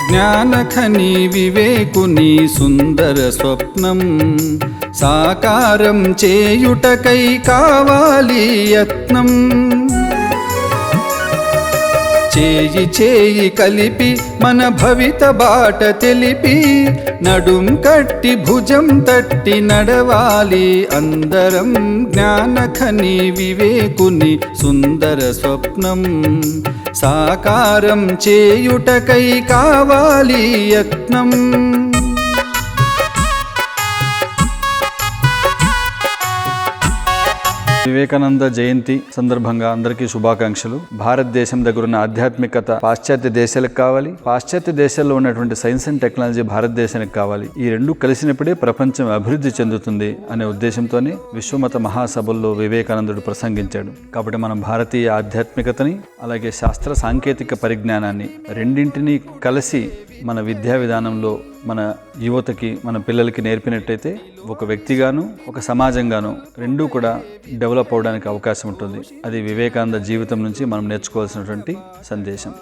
జ్ఞానఖని వివేకుని సుందర స్వప్నం సాకారం చేయుటకై కావాలి యత్నం. చేయి చేయి కలిపి మన భవిత బాట తెలిపి నడుం కట్టి భుజం తట్టి నడవాలి అందరం. జ్ఞానఖని వివేకుని సుందర స్వప్నం సాకారం చేయుటకై కావాలి యత్నం. వివేకానంద జయంతి సందర్భంగా అందరికీ శుభాకాంక్షలు. భారతదేశం దగ్గర ఉన్న ఆధ్యాత్మికత పాశ్చాత్య దేశాలకు కావాలి, పాశ్చాత్య దేశాల్లో ఉన్నటువంటి సైన్స్ అండ్ టెక్నాలజీ భారతదేశానికి కావాలి. ఈ రెండు కలిసినప్పుడే ప్రపంచం అభివృద్ధి చెందుతుంది అనే ఉద్దేశంతోనే విశ్వమత మహాసభల్లో వివేకానందుడు ప్రసంగించాడు. కాబట్టి మనం భారతీయ ఆధ్యాత్మికతని అలాగే శాస్త్ర సాంకేతిక పరిజ్ఞానాన్ని రెండింటినీ కలిసి మన విద్యా విధానంలో మన యువతకి మన పిల్లలకి నేర్పినట్టయితే ఒక వ్యక్తిగాను ఒక సమాజంగాను రెండూ కూడా డెవలప్ అవడానికి అవకాశం ఉంటుంది. అది వివేకానంద జీవితం నుంచి మనం నేర్చుకోవాల్సినటువంటి సందేశం.